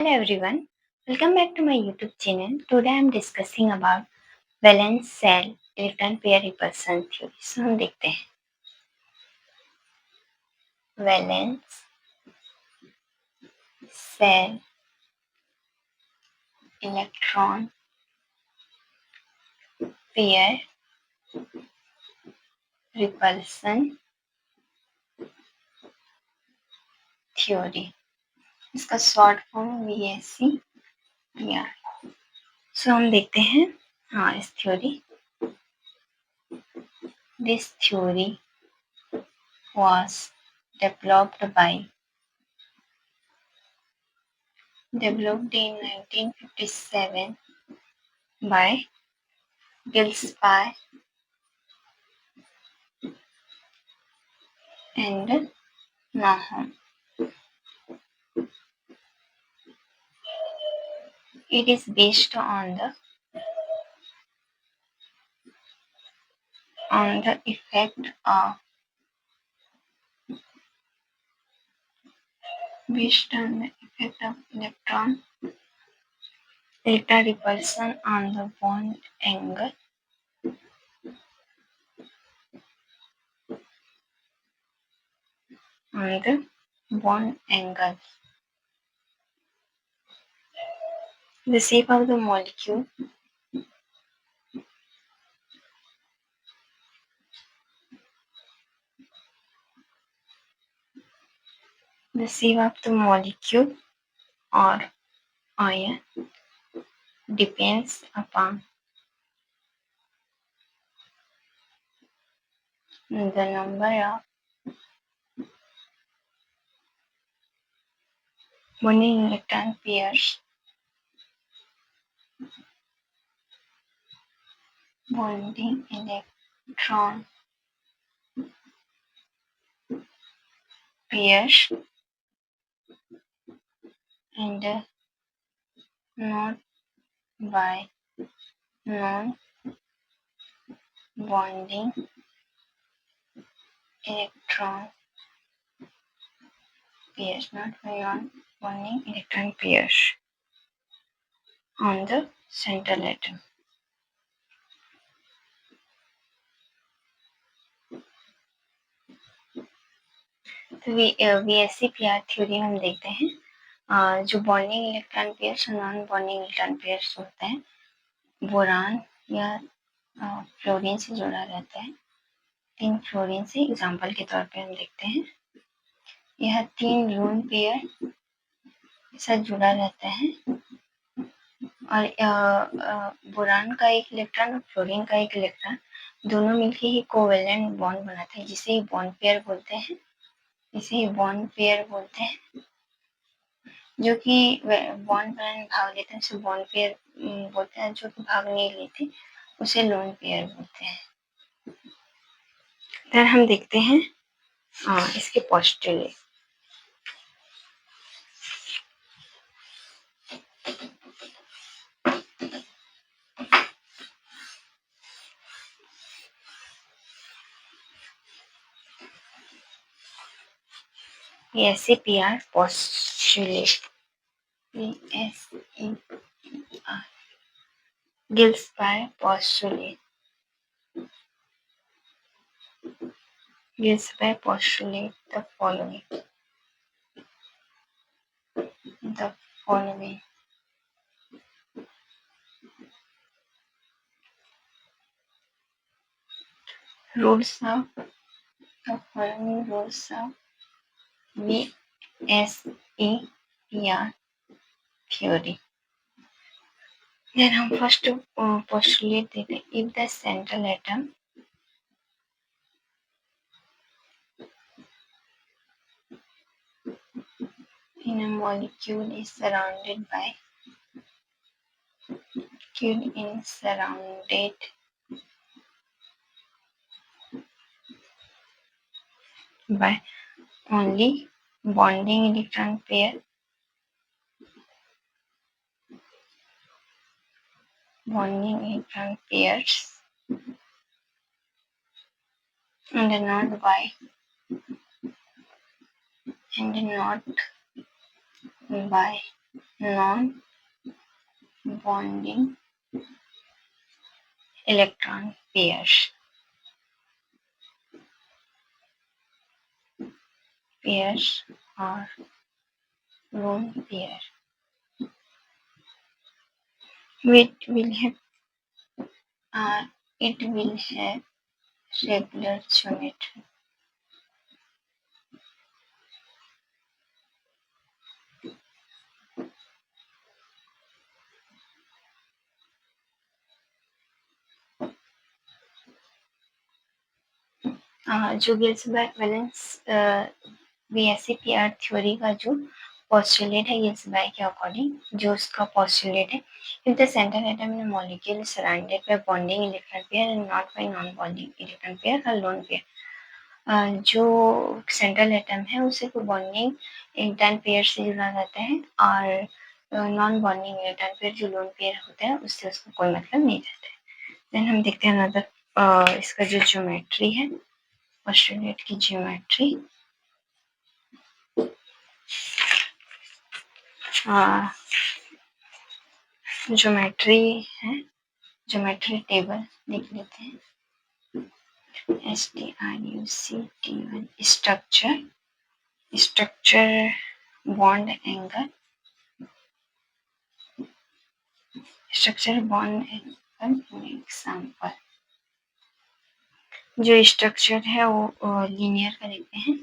Hello everyone, welcome back to my YouTube channel. Today I am discussing about valence shell electron pair repulsion theory. So हम देखते हैं valence shell electron pair repulsion theory. इसका short form VSC PR. सो हम देखते हैं इस theory. This theory was developed in 1957 by Gillespie and Nahum. It is based on the effect of electron repulsion on the bond angle The shape of the molecule or ion depends upon the number of bonding electron pairs and not by non-bonding electron pairs on the central atom. तो VSC PR theory हम देखते हैं. जो bonding electron pairs और non bonding electron pairs होते हैं, boron या fluorine से जुड़ा रहता है. 3 फ्लोरीन से एग्जाम्पल के तौर पे हम देखते हैं. यह 3 लोन पेयर के साथ जुड़ा रहता है और बोरान का एक इलेक्ट्रॉन और फ्लोरीन का एक इलेक्ट्रॉन दोनों मिलके ही कोवेलेंट बॉन्ड बनाते हैं, जिसे ही बॉन्ड पेयर बोलते हैं. जो कि बॉन्ड बनाने में भाग लेते हैं उसे बॉन्ड पेयर बोलते हैं. जो कि भाग नहीं लेते उसे लोन पेयर बोलते हैं. फिर हम देखते हैं इसके postulate. PSCPR postulate. PSEPR. Gillespie postulate. Gillespie postulate the following. Rules of VSEPR theory. Then हम first postulate देते हैं. If the central atom in a molecule is surrounded by only bonding electron pairs and not by non-bonding electron pairs or lone pair. It will have regular geometry. जो गिल्सबर्ग-वैलेंस VSEPR theory का जो postulate है गिल्सबर्ग के according, जो उसका postulate है, if the central atom in a molecule is surrounded by bonding electron pair and not by non-bonding electron pair or lone pair. जो central atom है उसे तो बॉन्डिंग इलेक्ट्रॉन पेयर से जुड़ा जाता है और नॉन बॉन्डिंग इलेक्ट्रॉन पेयर जो लोन पेयर होता है उससे उसको कोई मतलब नहीं रहता है। देन हम देखते हैं अनदर इसका जो ज्योमेट्री है, पोस्टुलेट की ज्योमेट्री। ज्योमेट्री है, ज्योमेट्री टेबल देख लेते हैं। STRUCT1 structure bond angle, example. जो स्ट्रक्चर है वो लीनियर का देखते हैं।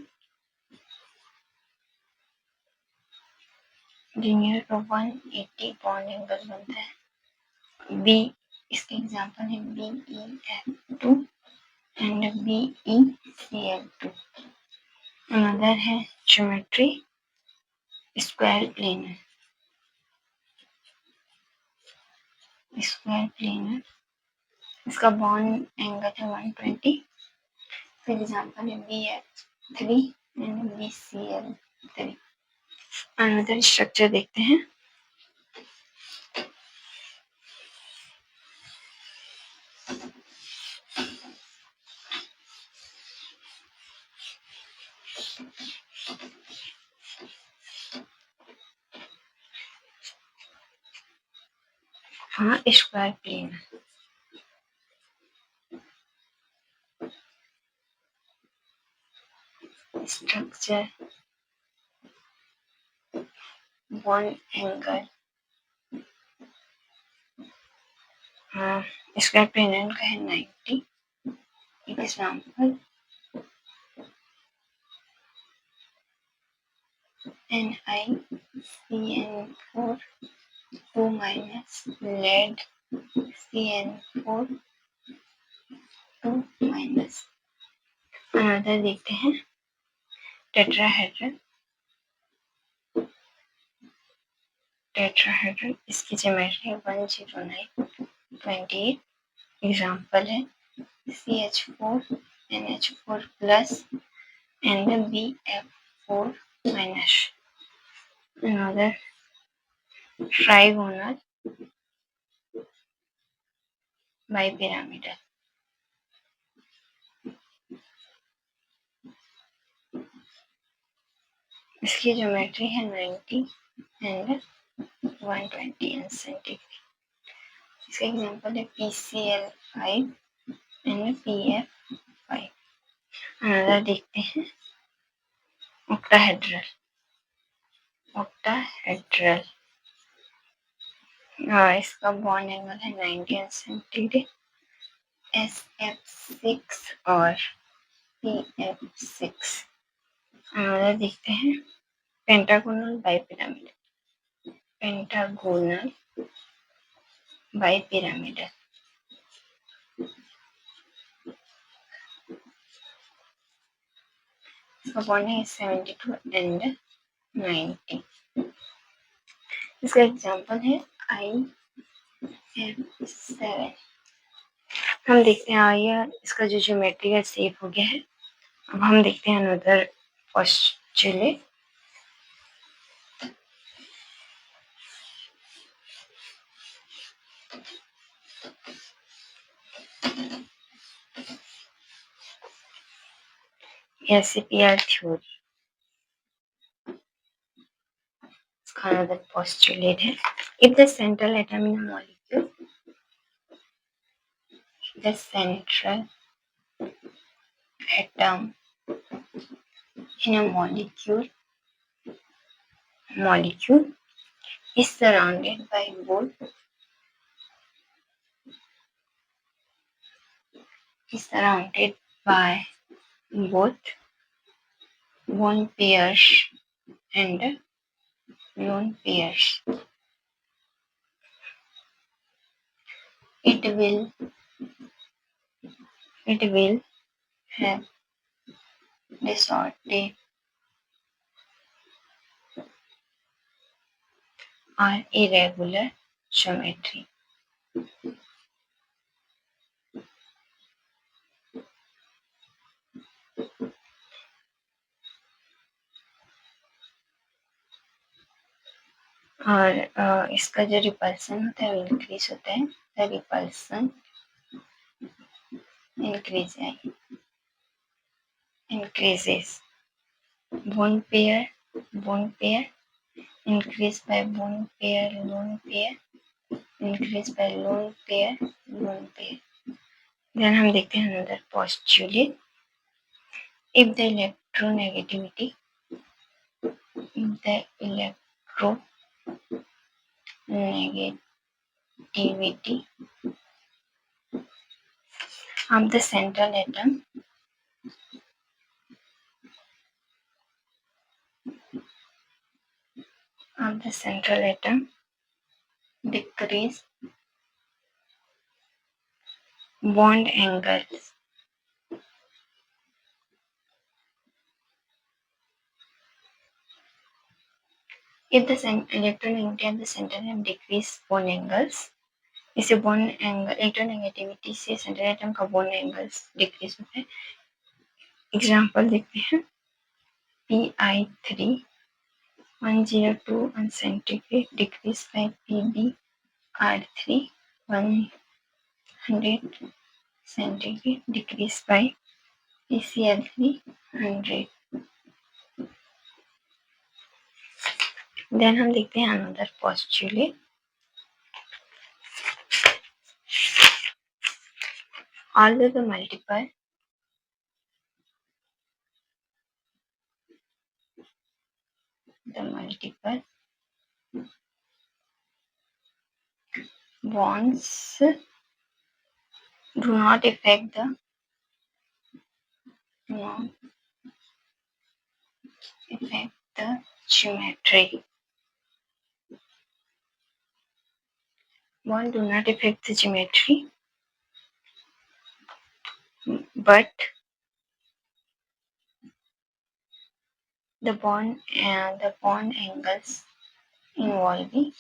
लीनियर का 180 बॉन्ड एंगल बनता है। बी, इसके एग्जाम्पल है BeF2 एंड BeCl2। अनदर है ज्योमेट्री स्क्वायर प्लेनर। इसका बॉन्ड एंगल है 120। फॉर एग्जाम्पल है BF3 and BCl3। Another structure देखते हैं। Square planar. Structure bond angle square planar का है 90। Example NiCN4 2 minus lead CN4 2 minus। Another देखते हैं टेट्राहेड्रल। इसकी ज्योमेट्री 10928। एग्जाम्पल है CH4 NH4 plus and BF4 minus। Another trigonal bipyramidal। इसकी geometry है 90 एंड 120 सेंटीग्रेड। इसका एग्जाम्पल है PCl5 एंड PF5। अनदर देखते हैं ऑक्टाहेड्रल। इसका बॉन्ड एंगल है 90 सेंटीग्रेड। SF6 और PF6। अनदर देखते हैं पेंटागोनल बाइपिरामिडल। इसका बॉन्ड है 72 एंड 90। इसका एग्जाम्पल है IF7। हम देखते हैं ये इसका जो ज्योमेट्री है सेव हो गया है। अब हम देखते हैं another postulate. SEPR theory. another postulate है. If the central atom in a molecule, the central atom in a molecule is surrounded by both bone pairs and lone pairs. It will have disordered or irregular geometry. और इसका जो repulsion होता है वो increase होता है. The repulsion increases. Bone pair increase by bone pair lone pair increase by lone pair lone pair. Then हम देखते हैं another postulate. If the electronegativity of the central atom decrease bond angles. If the electronegativity of the central atom decrease bond angles, इससे bond angle electronegativity से central atom का bond angles decrease होता है. Example देखते हैं. Pi3 102 on centigrade decrease by PbR3 100 centigrade decrease by PCl3 100. Then हम देखते हैं another postulate. Although the multiple bonds do not affect the geometry. Bonds do not affect the geometry, but the bond angles involving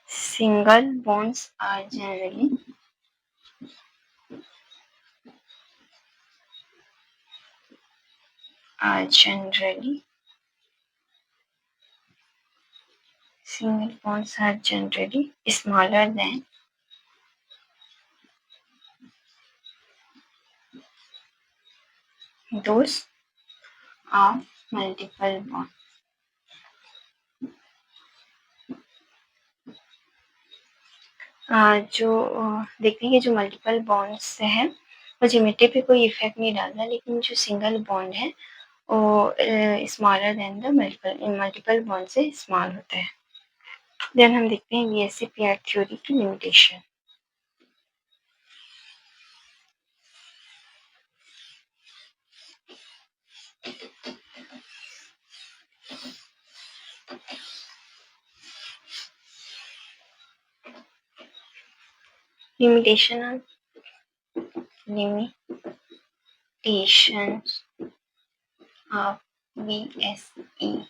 single bonds are generally smaller than those of multiple bonds. जो देखते हैं कि जो multiple bonds है वो geometry पे कोई effect नहीं डालता, लेकिन जो सिंगल बॉन्ड है वो smaller than the multiple bond से स्मॉल होता है. देन हम देखते हैं VSEPR थ्योरी की limitation. Limitations of VSEPR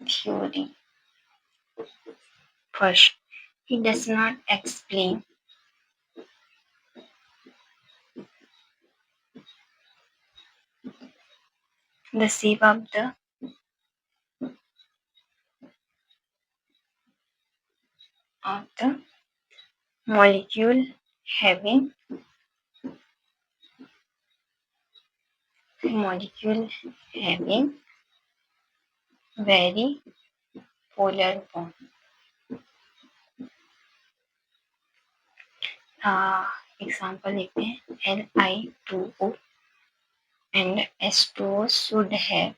theory. First, it does not explain the shape of the molecule having molecule having very polar bond. Example लिखते हैं Li2O and H2O should have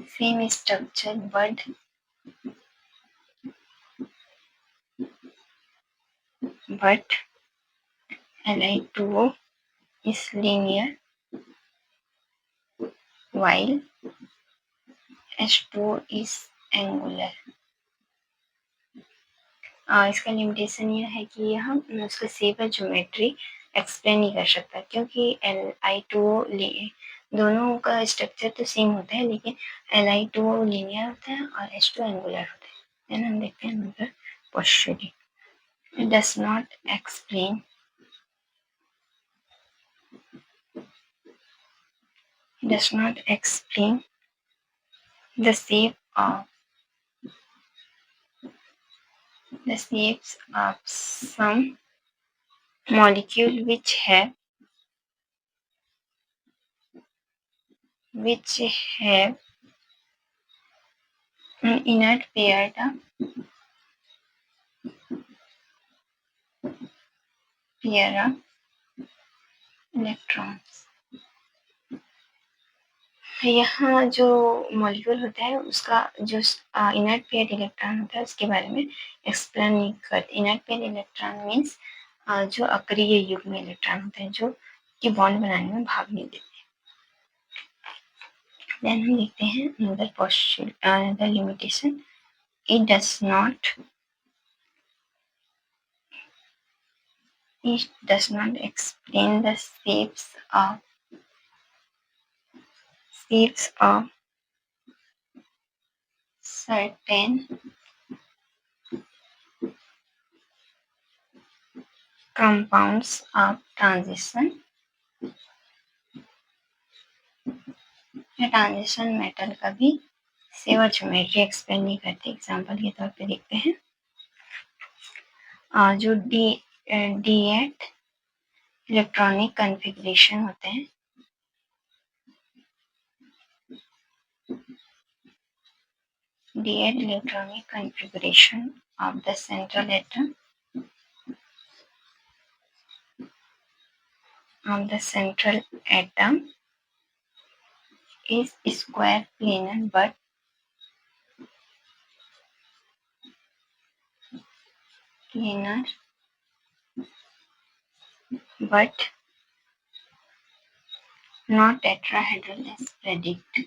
same structure, but Li2O is linear while H2O is angular. इसका limitation यह है कि यह उसका shaper geometry explain नहीं कर सकता, क्योंकि Li2O दोनों का स्ट्रक्चर तो सेम होता है, लेकिन Li2O लीनियर होता है और H2O एंगुलर होता है. देन हम देखते हैं मतलब पोस्चुरी. It does not explain the shapes of some molecule which have an inert pair of electrons. यहाँ जो मॉलिक्यूल होता है उसका जो इनर्ट पेयर इलेक्ट्रॉन होता है उसके बारे में एक्सप्लेन नहीं करते. इनर्ट पेयर इलेक्ट्रॉन मीन्स जो अक्रिय युग्म इलेक्ट्रॉन होते हैं जो कि बॉन्ड बनाने में भाग नहीं देते. देन हम देखते हैं another limitation. It does not explain the shapes of certain compounds of transition. Transition metal का भी सेवर ज्योमेट्री एक्सप्लेन नहीं करते. एग्जांपल के तौर पे देखते हैं जो D8 इलेक्ट्रॉनिक कॉन्फ़िगरेशन होते हैं, D8 electronic configuration of the central atom is square planar but not tetrahedral as predict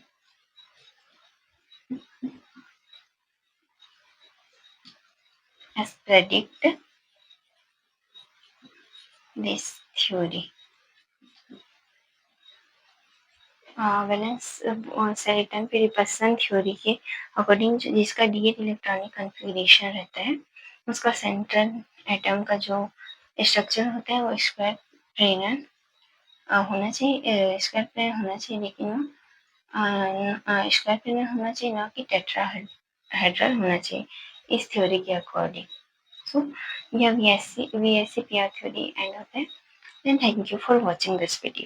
this theory. Valence selection pair repulsion theory के अकॉर्डिंग जिसका D8 इलेक्ट्रॉनिक कॉन्फ़िगरेशन रहता है उसका सेंट्रल एटम का जो structure होता है वो स्क्वायर प्लेनर होना चाहिए. लेकिन स्क्वायर प्लेनर होना चाहिए, ना कि टेट्राहेड्रल होना चाहिए इस थ्योरी के अकॉर्डिंग. सो यह VSEPR थ्योरी एंड होता है. Then thank you for watching this video.